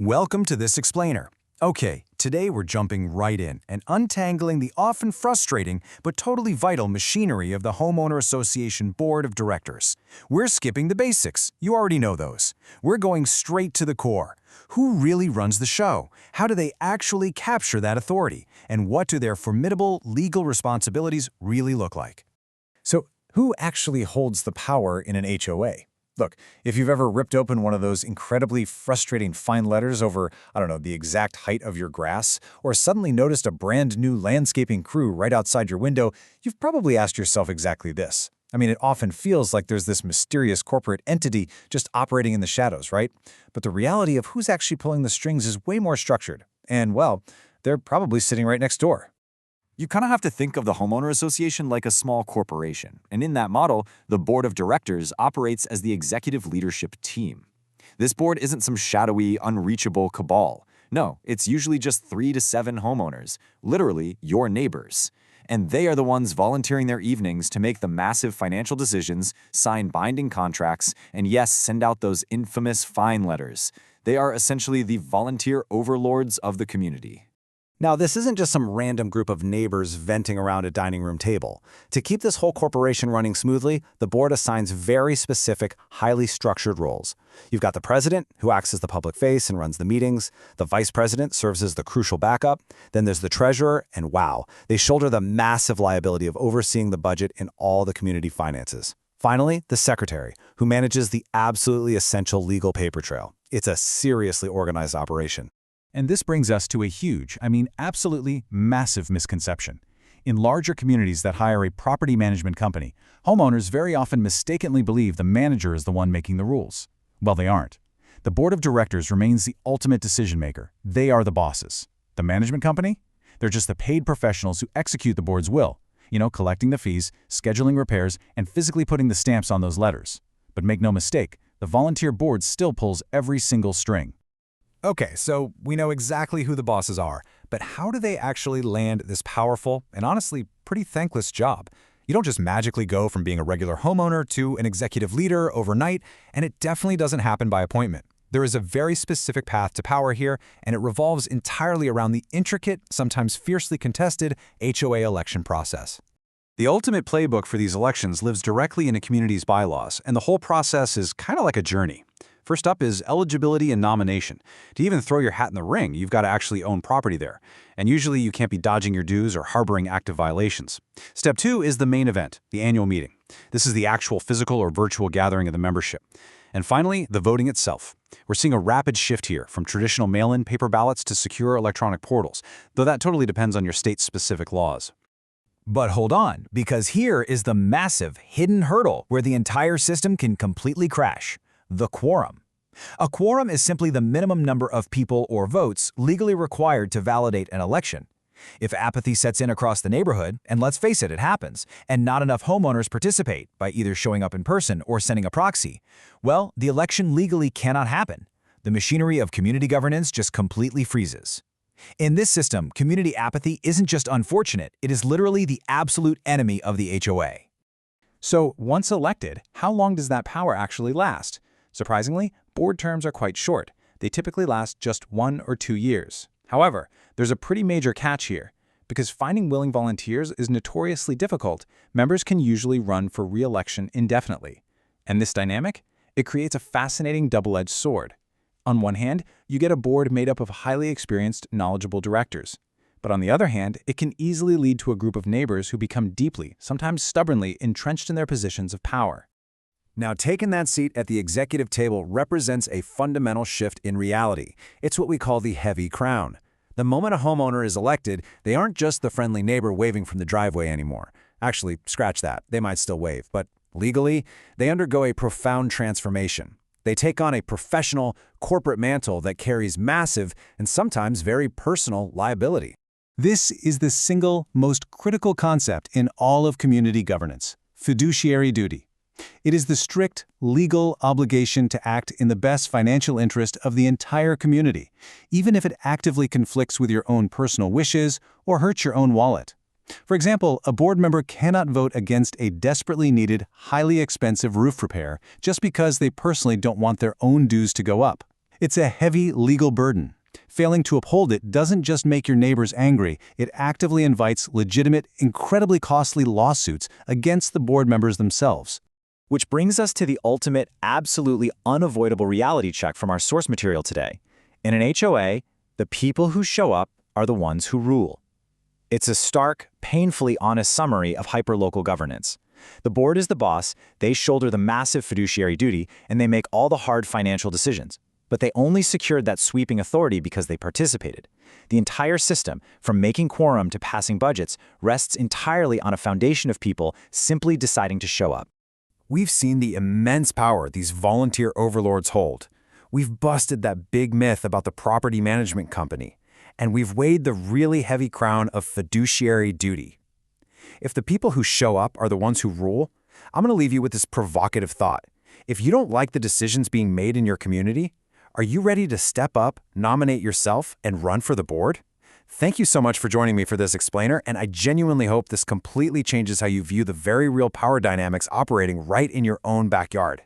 Welcome to this explainer. Okay, today we're jumping right in and untangling the often frustrating but totally vital machinery of the Homeowner Association Board of Directors. We're skipping the basics. You already know those. We're going straight to the core. Who really runs the show? How do they actually capture that authority? And what do their formidable legal responsibilities really look like? So, who actually holds the power in an HOA? Look, if you've ever ripped open one of those incredibly frustrating fine letters over, the exact height of your grass, or suddenly noticed a brand new landscaping crew right outside your window, you've probably asked yourself exactly this. It often feels like there's this mysterious corporate entity just operating in the shadows, right? But the reality of who's actually pulling the strings is way more structured. And, well, they're probably sitting right next door. You kind of have to think of the homeowner association like a small corporation, and in that model, the board of directors operates as the executive leadership team. This board isn't some shadowy, unreachable cabal. No, it's usually just 3 to 7 homeowners, literally your neighbors. And they are the ones volunteering their evenings to make the massive financial decisions, sign binding contracts, and yes, send out those infamous fine letters. They are essentially the volunteer overlords of the community. Now, this isn't just some random group of neighbors venting around a dining room table. To keep this whole corporation running smoothly, the board assigns very specific, highly structured roles. You've got the president, who acts as the public face and runs the meetings. The vice president serves as the crucial backup. Then there's the treasurer, and wow, they shoulder the massive liability of overseeing the budget and all the community finances. Finally, the secretary, who manages the absolutely essential legal paper trail. It's a seriously organized operation. And this brings us to a huge, absolutely massive misconception. In larger communities that hire a property management company, homeowners very often mistakenly believe the manager is the one making the rules. Well, they aren't. The board of directors remains the ultimate decision maker. They are the bosses. The management company? They're just the paid professionals who execute the board's will. Collecting the fees, scheduling repairs, and physically putting the stamps on those letters. But make no mistake, the volunteer board still pulls every single string. Okay, so we know exactly who the bosses are, but how do they actually land this powerful and honestly pretty thankless job? You don't just magically go from being a regular homeowner to an executive leader overnight, and it definitely doesn't happen by appointment. There is a very specific path to power here, and it revolves entirely around the intricate, sometimes fiercely contested HOA election process. The ultimate playbook for these elections lives directly in a community's bylaws, and the whole process is kind of like a journey. First up is eligibility and nomination. To even throw your hat in the ring, you've got to actually own property there. And usually you can't be dodging your dues or harboring active violations. Step 2 is the main event, the annual meeting. This is the actual physical or virtual gathering of the membership. And finally, the voting itself. We're seeing a rapid shift here from traditional mail-in paper ballots to secure electronic portals, though that totally depends on your state's specific laws. But hold on, because here is the massive hidden hurdle where the entire system can completely crash. The quorum. A quorum is simply the minimum number of people or votes legally required to validate an election. If apathy sets in across the neighborhood, and let's face it, it happens, and not enough homeowners participate by either showing up in person or sending a proxy, well, the election legally cannot happen. The machinery of community governance just completely freezes. In this system, community apathy isn't just unfortunate, it is literally the absolute enemy of the HOA. So, once elected, how long does that power actually last? Surprisingly, board terms are quite short. They typically last just 1 or 2 years. However, there's a pretty major catch here. Because finding willing volunteers is notoriously difficult, members can usually run for re-election indefinitely. And this dynamic? It creates a fascinating double-edged sword. On one hand, you get a board made up of highly experienced, knowledgeable directors. But on the other hand, it can easily lead to a group of neighbors who become deeply, sometimes stubbornly, entrenched in their positions of power. Now, taking that seat at the executive table represents a fundamental shift in reality. It's what we call the heavy crown. The moment a homeowner is elected, they aren't just the friendly neighbor waving from the driveway anymore. Actually, scratch that. They might still wave, but legally, they undergo a profound transformation. They take on a professional, corporate mantle that carries massive and sometimes very personal liability. This is the single most critical concept in all of community governance: fiduciary duty. It is the strict, legal obligation to act in the best financial interest of the entire community, even if it actively conflicts with your own personal wishes or hurts your own wallet. For example, a board member cannot vote against a desperately needed, highly expensive roof repair just because they personally don't want their own dues to go up. It's a heavy legal burden. Failing to uphold it doesn't just make your neighbors angry, it actively invites legitimate, incredibly costly lawsuits against the board members themselves. Which brings us to the ultimate, absolutely unavoidable reality check from our source material today. In an HOA, the people who show up are the ones who rule. It's a stark, painfully honest summary of hyperlocal governance. The board is the boss, they shoulder the massive fiduciary duty, and they make all the hard financial decisions. But they only secured that sweeping authority because they participated. The entire system, from making quorum to passing budgets, rests entirely on a foundation of people simply deciding to show up. We've seen the immense power these volunteer overlords hold. We've busted that big myth about the property management company, and we've weighed the really heavy crown of fiduciary duty. If the people who show up are the ones who rule, I'm going to leave you with this provocative thought. If you don't like the decisions being made in your community, are you ready to step up, nominate yourself, and run for the board? Thank you so much for joining me for this explainer, and I genuinely hope this completely changes how you view the very real power dynamics operating right in your own backyard.